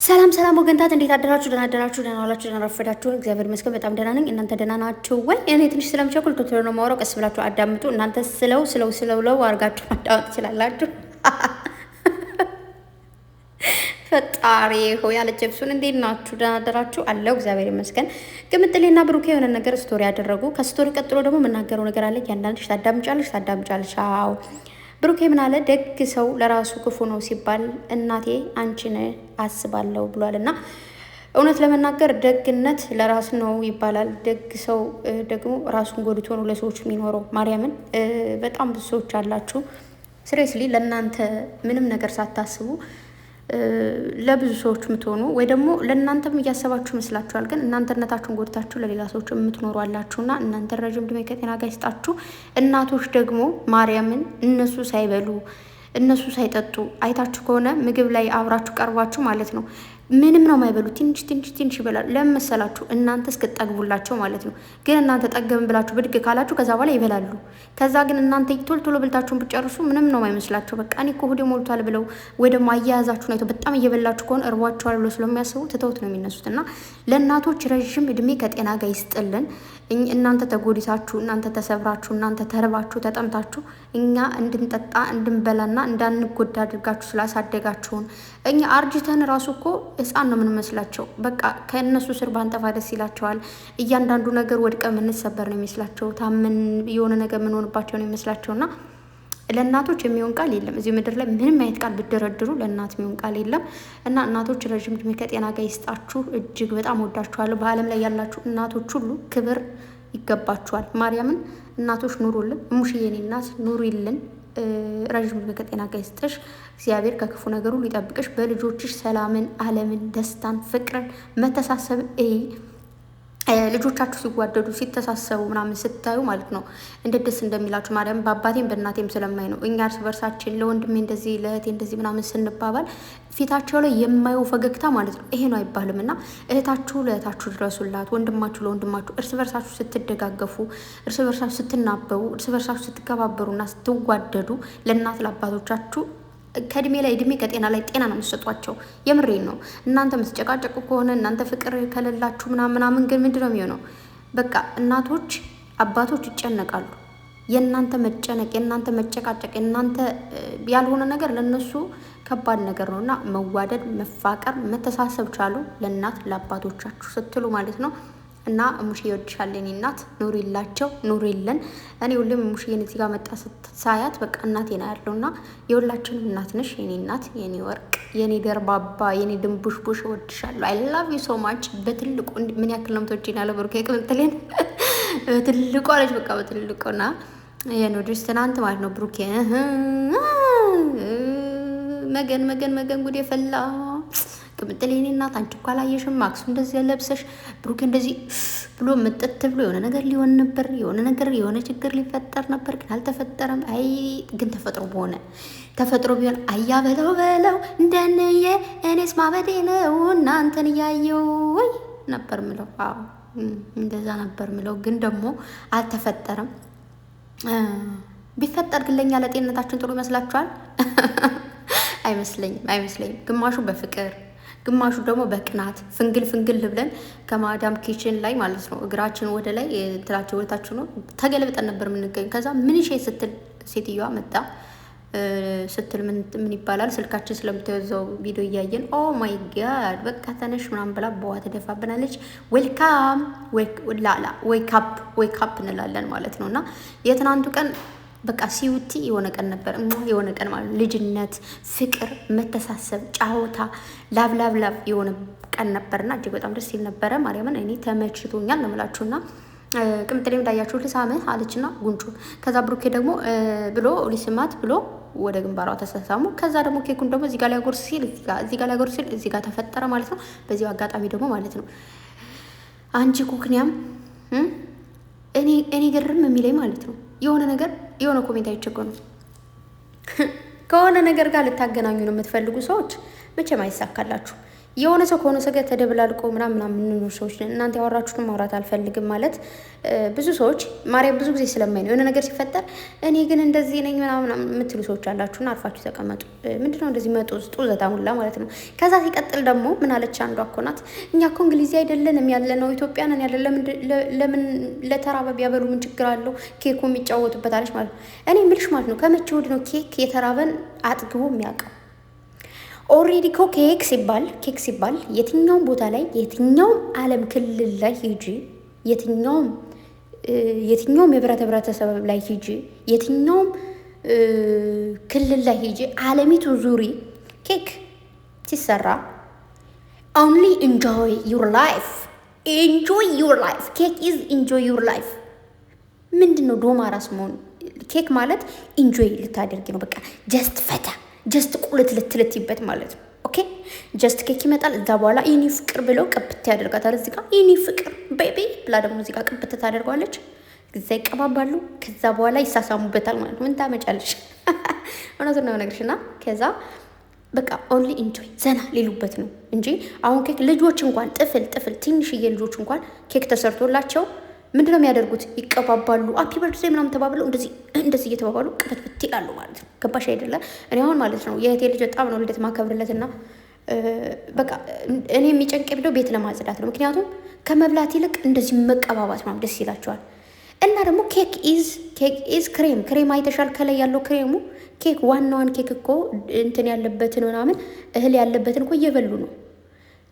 ሰላም ሰላም ወገንታት እንዴት አደራችሁ? ደህና አደራችሁ? ደህና ዋላችሁ? ደህና ረፈዳችሁ? እግዚአብሔር ይመስገን በጣም ደህና ነኝ። እናንተ ደህና ናችሁ ወይ? እኔ ትንሽ ስለምቸኩል ቶሎ ነው የማወራው። ቀስ ብላችሁ አዳምጡ። እናንተ ስለው አድርጋችሁ ማዳወጥ ትችላላችሁ። ፈጣሪ ሆይ አለጀብሱን እንዴት ናችሁ? ደህና አደራችሁ? አለው እግዚአብሔር ይመስገን። ቅምጥሌና ብሩኬ የሆነ ነገር ስቶሪ ያደረጉ። ከስቶሪ ቀጥሎ ደግሞ የምናገረው ነገር አለ። ያንዳንድሽ ታዳምጫለሽ። አዎ ብሩኬ ምን አለ? ደግ ሰው ለራሱ ክፉ ነው ሲባል እናቴ አንቺን አስባለሁ ብሏል። እና እውነት ለመናገር ደግነት ለራስ ነው ይባላል። ደግ ሰው ደግሞ ራሱን ጎድቶ ነው ለሰዎች የሚኖረው። ማርያምን በጣም ብዙ ሰዎች አላችሁ ስሬስሊ ለእናንተ ምንም ነገር ሳታስቡ ለብዙ ሰዎች የምትሆኑ ወይ ደግሞ ለእናንተም እያሰባችሁ ይመስላችኋል፣ ግን እናንተነታችሁን ጎድታችሁ ለሌላ ሰዎች የምትኖሩ አላችሁና እናንተ ረጅም ዕድሜ ከጤና ጋር ይስጣችሁ። እናቶች ደግሞ ማርያምን እነሱ ሳይበሉ እነሱ ሳይጠጡ አይታችሁ ከሆነ ምግብ ላይ አብራችሁ ቀርባችሁ ማለት ነው ምንም ነው የማይበሉ፣ ትንሽ ይበላሉ። ለምን መሰላችሁ? እናንተ እስክትጠግቡላቸው ማለት ነው። ግን እናንተ ጠገብን ብላችሁ ብድግ ካላችሁ ከዛ በኋላ ይበላሉ። ከዛ ግን እናንተ ቶሎ ብልታችሁን ብትጨርሱ ምንም ነው የማይመስላቸው። በቃ እኔ እኮ ሆዴ ሞልቷል ብለው ወይ ደግሞ አያያዛችሁን አይተው በጣም እየበላችሁ ከሆነ እርቧችኋል ብለው ስለሚያስቡ ትተውት ነው የሚነሱት። እና ለእናቶች ረዥም እድሜ ከጤና ጋር ይስጥልን። እናንተ ተጎዲታችሁ፣ እናንተ ተሰብራችሁ፣ እናንተ ተርባችሁ ተጠምታችሁ እኛ እንድንጠጣ እንድንበላና እንዳንጎዳ አድርጋችሁ ስላሳደጋችሁን እኛ አርጅተን ራሱ እኮ ሕፃን ነው የምንመስላቸው። በቃ ከእነሱ ስር ባንጠፋ ደስ ይላቸዋል። እያንዳንዱ ነገር ወድቀ የምንሰበር ነው የሚመስላቸው። ታምን የሆነ ነገር የምንሆንባቸው ነው የሚመስላቸውና ለእናቶች የሚሆን ቃል የለም እዚህ ምድር ላይ። ምንም አይነት ቃል ብደረድሩ ለእናት የሚሆን ቃል የለም። እና እናቶች ረዥም ዕድሜ ከጤና ጋር ይስጣችሁ። እጅግ በጣም ወዳችኋለሁ። በዓለም ላይ ያላችሁ እናቶች ሁሉ ክብር ይገባችኋል። ማርያምን እናቶች ኑሩልን። እሙሽዬ እኔ እናት ኑሪልን። ረዥም ዕድሜ ከጤና ጋር ይስጥሽ። እግዚአብሔር ከክፉ ነገር ሁሉ ይጠብቅሽ። በልጆችሽ ሰላምን፣ ዓለምን፣ ደስታን፣ ፍቅርን፣ መተሳሰብን ልጆቻችሁ ሲጓደዱ ሲተሳሰቡ ምናምን ስታዩ ማለት ነው እንዴት ደስ እንደሚላችሁ ማርያም። በአባቴም በእናቴም ስለማይ ነው እኛ እርስ በርሳችን ለወንድሜ እንደዚህ ለእህቴ እንደዚህ ምናምን ስንባባል ፊታቸው ላይ የማየው ፈገግታ ማለት ነው ይሄ ነው አይባልም። እና እህታችሁ ለእህታችሁ ድረሱላት፣ ወንድማችሁ ለወንድማችሁ፣ እርስ በርሳችሁ ስትደጋገፉ፣ እርስ በርሳችሁ ስትናበቡ፣ እርስ በርሳችሁ ስትከባበሩና ስትዋደዱ ለእናት ለአባቶቻችሁ ከእድሜ ላይ እድሜ ከጤና ላይ ጤና ነው የምትሰጧቸው። የምሬን ነው። እናንተ የምትጨቃጨቁ ከሆነ እናንተ ፍቅር ከሌላችሁ ምናምን ግን ምንድን ነው የሚሆነው? በቃ እናቶች አባቶች ይጨነቃሉ። የእናንተ መጨነቅ፣ የእናንተ መጨቃጨቅ፣ የእናንተ ያልሆነ ነገር ለነሱ ከባድ ነገር ነው። እና መዋደድ፣ መፋቀር፣ መተሳሰብ ቻሉ ለእናት ለአባቶቻችሁ ስትሉ ማለት ነው። እና ሙሽዬ ይወድሻል የኔ እናት፣ ኑሪላቸው፣ ኑሪልን። እኔ ሁሌም ሙሽዬን እዚህ ጋር መጣ ሳያት በቃ እናቴ ነው ያለውና የሁላችንም እናት ነሽ የኔ እናት፣ የኔ ወርቅ፣ የኔ ደርባባ፣ የኔ ድንቡሽቡሽ እወድሻለሁ። አይ ላቭ ዩ ሶ ማች። በትልቁ ምን ያክል ነው የምትወጂኝ ያለ ብሩኬ ቅምጥሌን በትልቁ አለች። በቃ በትልቁና የኖድስ ትናንት ማለት ነው ብሩኬ መገን ጉድ የፈላ ቅምጥሌ የኔ እናት። አንቺ እኮ አላየሽም? ማክሱ እንደዚህ ለብሰሽ ብሩኬ እንደዚህ ብሎ ምጥት ብሎ የሆነ ነገር ሊሆን ነበር፣ የሆነ ችግር ሊፈጠር ነበር፣ ግን አልተፈጠረም። አይ ግን ተፈጥሮ ቢሆን አያ በለው እንደነየ እኔስ ማበዴ ነው እናንተን እያየው ወይ ነበር ምለው። አዎ እንደዛ ነበር ምለው፣ ግን ደግሞ አልተፈጠረም። ቢፈጠር ግን ለኛ ለጤንነታችን ጥሩ ይመስላችኋል? አይመስለኝም። ግማሹ በፍቅር ግማሹ ደግሞ በቅናት ፍንግል ብለን ከማዳም ኪችን ላይ ማለት ነው እግራችን ወደ ላይ እንትላቸው ወደታችሁ ነው ተገልብጠን ነበር የምንገኝ። ከዛ ምን ስትል ሴትዮዋ መጣ ስትል ምን ይባላል ስልካችን ስለምትወዘው ቪዲዮ እያየን ኦ ማይ ጋድ በቃ ተነሽ ምናምን ብላ በዋ ተደፋብናለች። ዌልካም ዌክ አፕ እንላለን ማለት ነው። እና የትናንቱ ቀን በቃ ሲውቲ የሆነ ቀን ነበር። የሆነ ቀን ማለት ልጅነት፣ ፍቅር፣ መተሳሰብ፣ ጫወታ ላብ የሆነ ቀን ነበርና እጅግ በጣም ደስ ይል ነበረ። ማርያምን እኔ ተመችቶኛል ነው የምላችሁና ቅምጥሌም እንዳያችሁ ልሳምህ አለችና ጉንጩ። ከዛ ብሩኬ ደግሞ ብሎ ሊስማት ብሎ ወደ ግንባሯ ተሳሳሙ። ከዛ ደግሞ ኬኩን ደግሞ እዚህ ጋር ሊያጎርስ ሲል እዚህ ጋር ተፈጠረ ማለት ነው። በዚሁ አጋጣሚ ደግሞ ማለት ነው አንቺ ኩክኒያም እኔ ግርም የሚለኝ ማለት ነው የሆነ ኮሜንት አይቸገ ነው ከሆነ ነገር ጋር ልታገናኙ ነው የምትፈልጉ ሰዎች መቼም አይሳካላችሁ። የሆነ ሰው ከሆነ ሰው ጋር ተደብላልቆ ምናምን የምንኖር ሰዎች ነን። እናንተ ያወራችሁትን ማውራት አልፈልግም ማለት ብዙ ሰዎች ማርያም ብዙ ጊዜ ስለማይ ነው የሆነ ነገር ሲፈጠር እኔ ግን እንደዚህ ነኝ ምናምን የምትሉ ሰዎች አላችሁና አርፋችሁ ተቀመጡ። ምንድነው እንደዚህ ጡዘታ ሙላ ማለት ነው። ከዛ ሲቀጥል ደግሞ ምን አለች አንዷ እኮ ናት፣ እኛ እኮ እንግሊዝ አይደለንም ያለ ነው ኢትዮጵያ ነን ያለ ለምን ለተራበ ቢያበሉ ምን ችግር አለው? ኬኩ የሚጫወቱበት አለች ማለት ነው። እኔ የምልሽ ማለት ነው ከመቼ ወዲህ ነው ኬክ የተራበን አጥግቦ የሚያውቀው? ኦልሬዲ እኮ ኬክ ሲባል የትኛውም ቦታ ላይ የትኛውም ዓለም ክልል ላይ ሂጂ፣ የትኛውም ህብረተሰብ ላይ ሂጂ፣ የትኛውም ክልል ላይ ሂጂ፣ ዓለሚቱ ዙሪ ኬክ ሲሰራ ኦንሊ ኢንጆይ ዩር ላይፍ ኬክ ኢዝ ኢንጆይ ዩር ላይፍ። ምንድን ነው ዶማ ራስ መሆን? ኬክ ማለት ኢንጆይ ልታደርጊ ነው። በቃ ጀስት ፈታ ጀስት ቁልት ልትልትይበት ማለት ነው። ኦኬ ጀስት ኬክ ይመጣል። እዛ በኋላ የኔ ፍቅር ብለው ቅብት ያደርጋታል። እዚህ ጋር የኔ ፍቅር ቤቢ ብላ ደግሞ እዚህ ጋር ቅብት ታደርገዋለች። እዛ ይቀባባሉ። ከዛ በኋላ ይሳሳሙበታል ማለት ነው። ምን ታመጫለሽ? እውነቱን ነው ነገርሽ። እና ከዛ በቃ ኦንሊ ኢንጆይ ዘና ሊሉበት ነው እንጂ አሁን ኬክ ልጆች እንኳን ጥፍል ትንሽዬ ልጆች እንኳን ኬክ ተሰርቶላቸው ምንድን ነው የሚያደርጉት? ይቀባባሉ። አፒ በርዝ ምናምን ተባብለው እንደዚህ እየተባባሉ ቅብት ይላሉ ማለት ነው። ገባሽ አይደለ? እኔ አሁን ማለት ነው የእህቴ ልጅ በጣም ነው ልደት ማከብርለትና በቃ እኔ የሚጨንቅ ብለው ቤት ለማጽዳት ነው። ምክንያቱም ከመብላት ይልቅ እንደዚህ መቀባባት ነው ደስ ይላቸዋል። እና ደግሞ ኬክ ኢዝ ክሬም አይተሻል? ከላይ ያለው ክሬሙ ኬክ ዋናዋን ኬክ እኮ እንትን ያለበትን ምናምን እህል ያለበትን እኮ እየበሉ ነው።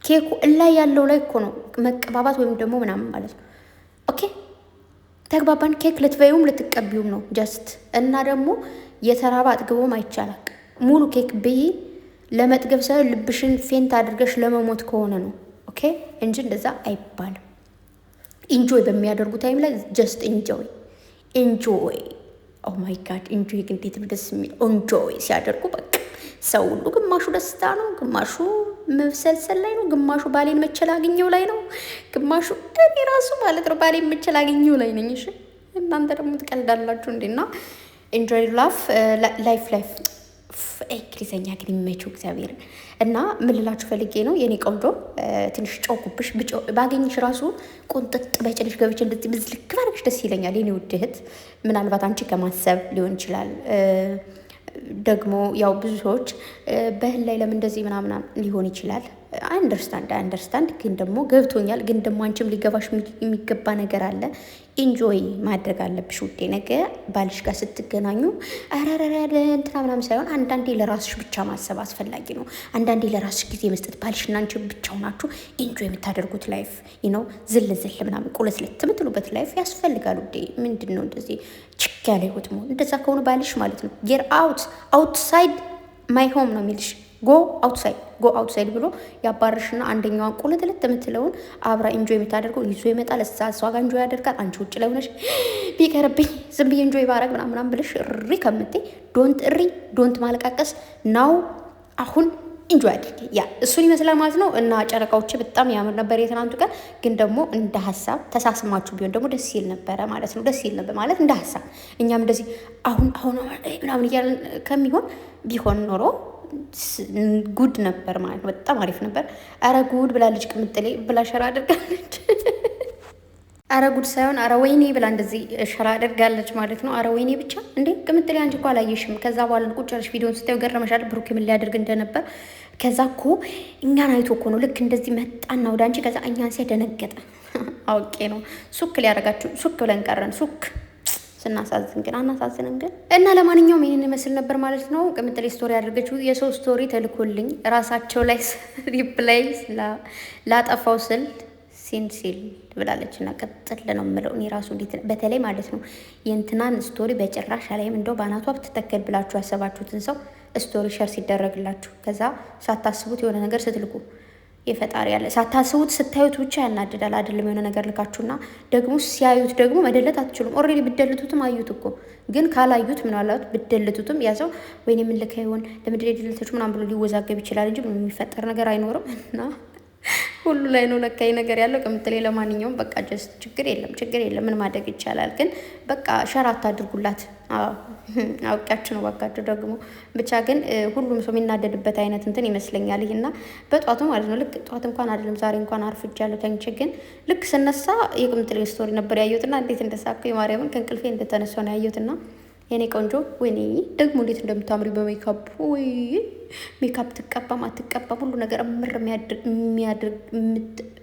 ኬኩ ላይ ያለው ላይ እኮ ነው መቀባባት ወይም ደግሞ ምናምን ማለት ነው። ኦኬ ተግባባን። ኬክ ልትበዩም ልትቀቢውም ነው ጀስት። እና ደግሞ የተራባ አጥግቦም አይቻላል። ሙሉ ኬክ ብይ ለመጥገብ ሳይሆን ልብሽን ፌንት አድርገሽ ለመሞት ከሆነ ነው ኦኬ፣ እንጂ እንደዛ አይባልም። ኢንጆይ በሚያደርጉ ታይም ላይ ጀስት ኢንጆይ ኦ ማይ ጋድ ኢንጆይ ግን እንዴት ደስ የሚል ኢንጆይ ሲያደርጉ በቃ ሰው ሁሉ ግማሹ ደስታ ነው፣ ግማሹ መብሰልሰል ላይ ነው፣ ግማሹ ባሌን መቸል አግኘው ላይ ነው፣ ግማሹ እኔ ራሱ ማለት ነው ባሌን መቸል አግኘው ላይ ነኝ። እሺ እናንተ ደግሞ ትቀልዳላችሁ እንዴና ኢንጆይ ላይፍ እንግሊዘኛ ግን ይመችው እግዚአብሔርን። እና ምን ልላችሁ ፈልጌ ነው የኔ ቆንጆ ትንሽ ጮኩብሽ ባገኝሽ ራሱ ቁንጥጥ በጭልሽ ገብቼ እንደዚህ ምዝልክ ባርግሽ ደስ ይለኛል የኔ ውድ እህት። ምናልባት አንቺ ከማሰብ ሊሆን ይችላል ደግሞ ያው ብዙ ሰዎች በህል ላይ ለምን እንደዚህ ምናምን ሊሆን ይችላል። አንደርስታንድ ግን ደግሞ ገብቶኛል። ግን ደግሞ አንቺም ሊገባሽ የሚገባ ነገር አለ። ኢንጆይ ማድረግ አለብሽ ውዴ። ነገ ባልሽ ጋር ስትገናኙ አራራራ እንትና ምናምን ሳይሆን አንዳንዴ ለራስሽ ብቻ ማሰብ አስፈላጊ ነው። አንዳንዴ ለራስሽ ጊዜ መስጠት፣ ባልሽና አንቺ ብቻ ሆናችሁ ኢንጆይ የምታደርጉት ላይፍ ዝል ምናምን ቁልስልት የምትሉበት ላይፍ ያስፈልጋል ውዴ። ምንድን ነው እንደዚህ ችክ ያለ ህይወት መሆን? እንደዛ ከሆነ ባልሽ ማለት ነው ጌር አውትሳይድ ማይ ሆም ነው የሚልሽ። ጎ አውትሳይድ ብሎ ያባርሽና አንደኛዋን ቁልትልት የምትለውን አብራ ኢንጆይ የምታደርገው ይዞ ይመጣል። እሷ ጋር ኢንጆይ ያደርጋል። አንቺ ውጭ ላይ ሆነሽ ቢቀርብኝ ዝም ብዬ ኢንጆይ ባረግ ምናምን ብለሽ እሪ ከምትይ ዶንት ማለቃቀስ ናው። አሁን ኢንጆይ አድርጊ። ያ እሱን ይመስላል ማለት ነው። እና ጨረቃዎች በጣም ያምር ነበር የትናንቱ ቀን። ግን ደግሞ እንደ ሀሳብ ተሳስማችሁ ቢሆን ደግሞ ደስ ይል ነበረ ማለት ነው። ደስ ይል ነበር ማለት እንደ ሀሳብ እኛም እንደዚህ አሁን ምናምን እያለን ከሚሆን ቢሆን ኖሮ ጉድ ነበር ማለት ነው። በጣም አሪፍ ነበር። አረ ጉድ ብላለች ቅምጥሌ ብላ ሸራ አድርጋለች። አረ ጉድ ሳይሆን አረ ወይኔ ብላ እንደዚህ ሸራ አድርጋለች ማለት ነው። አረ ወይኔ ብቻ እንዴ ቅምጥሌ አንቺ እኮ አላየሽም። ከዛ በኋላ ቁጭ ያለሽ ቪዲዮን ስታዩ ገረመሻል። ብሩክ ምን ሊያደርግ እንደነበር ከዛ እኮ እኛን አይቶ እኮ ነው ልክ እንደዚህ መጣና ወደ አንቺ ከዛ እኛን ሲያደነገጠ አውቄ ነው ሱክ ሊያደርጋችሁ ሱክ ብለን ቀረን ሱክ ስናሳዝን ግን አናሳዝንም ግን። እና ለማንኛውም ይህን ይመስል ነበር ማለት ነው። ቅምጥሌ ስቶሪ ያደርገችው የሰው ስቶሪ ተልኮልኝ ራሳቸው ላይ ሪፕላይ ላጠፋው ስል ሲል ብላለች። እና ቀጥል ነው የምለው እኔ ራሱ እንዴት በተለይ ማለት ነው የእንትናን ስቶሪ በጭራሽ አላይም። እንደው በአናቷ ብትተከል ብላችሁ ያሰባችሁትን ሰው ስቶሪ ሸር ሲደረግላችሁ ከዛ ሳታስቡት የሆነ ነገር ስትልኩ የፈጣሪ ያለ ሳታስቡት ስታዩት ብቻ ያናድዳል አይደለም? የሆነ ነገር ልካችሁና ደግሞ ሲያዩት ደግሞ መደለት አትችሉም። ኦልሬዲ ብደልቱትም አዩት እኮ ግን ካላዩት ምናልባት ብደልቱትም ያዘው ወይኔ ምን ልካ ይሆን ለምድር የደለተች ምናምን ብሎ ሊወዛገብ ይችላል እንጂ የሚፈጠር ነገር አይኖርም። እና ሁሉ ላይ ነው ለካይ ነገር ያለው ቅምጥሌ። ለማንኛውም በቃ ጀስት ችግር የለም ምን ማድረግ ይቻላል። ግን በቃ ሸራት አድርጉላት። አውቃችሁ ነው ባካችሁ ደግሞ ብቻ ግን ሁሉም ሰው የሚናደድበት አይነት እንትን ይመስለኛል ይሄና በጧቱ ማለት ነው። ልክ ጧት እንኳን አይደለም ዛሬ እንኳን አርፍጃለሁ ተኝቼ፣ ግን ልክ ስነሳ የቅምጥሌ ስቶሪ ነበር ያየሁትና እንዴት እንደሳኩ የማርያምን ከእንቅልፌ እንደተነሳሁ ነው ያየሁትና የኔ ቆንጆ ወይኔ ደግሞ እንዴት እንደምታምሪ በሜካፕ ወይ ሜካፕ ትቀባም አትቀባም ሁሉ ነገር እምር የሚያድርግ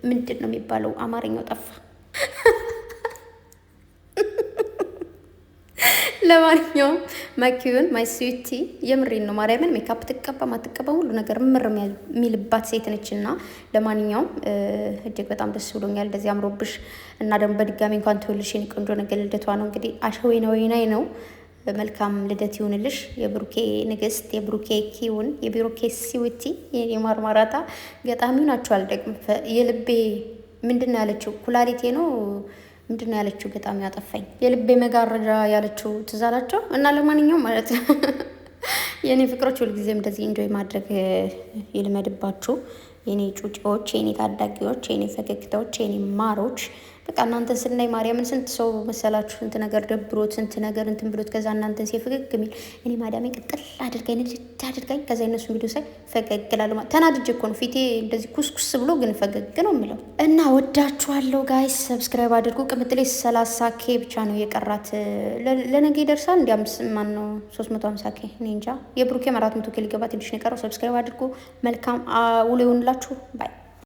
ምንድን ነው የሚባለው? አማርኛው ጠፋ። ለማንኛውም ማኪዩን ማይ ስዊቲ የምሬን ነው ማርያምን ሜካፕ ትቀባም አትቀባም ሁሉ ነገር እምር የሚልባት ሴት ነችና፣ ለማንኛውም እጅግ በጣም ደስ ብሎኛል እንደዚህ አምሮብሽ እና ደግሞ በድጋሚ እንኳን ተወልሽ የኔ ቆንጆ። ነገር ልደቷ ነው እንግዲህ አሸወይና ወይናይ ነው። መልካም ልደት ይሁንልሽ የብሩኬ ንግስት፣ የብሩኬ ኪውን፣ የብሩኬ ሲዊቲ፣ የማርማራታ ገጣሚው ናቸዋል። ደግሞ የልቤ ምንድን ነው ያለችው? ኩላሊቴ ነው ምንድን ነው ያለችው? ገጣሚ ያጠፋኝ የልቤ መጋረጃ ያለችው ትዝ አላቸው። እና ለማንኛውም ማለት ነው የእኔ ፍቅሮች ሁልጊዜም እንደዚህ ኢንጆይ ማድረግ ይልመድባችሁ የኔ ጩጬዎች፣ የኔ ታዳጊዎች፣ የኔ ፈገግታዎች፣ የኔ ማሮች። በቃ እናንተን ስናይ ማርያምን ስንት ሰው መሰላችሁ ስንት ነገር ደብሮት ስንት ነገር እንትን ብሎት ከዛ እናንተን ሲፈገግ የሚል እኔ ማዳሜ ቅጥል አድርጋኝ ልጅ አድርጋኝ ከዛ የነሱ ቪዲዮ ሳይ ፈገግ እላለሁ። ተናድጄ እኮ ነው ፊቴ እንደዚህ ኩስኩስ ብሎ ግን ፈገግ ነው የምለው። እና ወዳችኋለሁ ጋይስ። ሰብስክራይብ አድርጉ። ቅምጥሌ 30K ብቻ ነው የቀራት። ለነገ ይደርሳል እንዲ ማን ነው 350K እኔ እንጃ። የብሩኬ 400K ሊገባ ትንሽ ነው የቀረው። ሰብስክራይብ አድርጉ። መልካም ውሎ ይሁንላችሁ። ባይ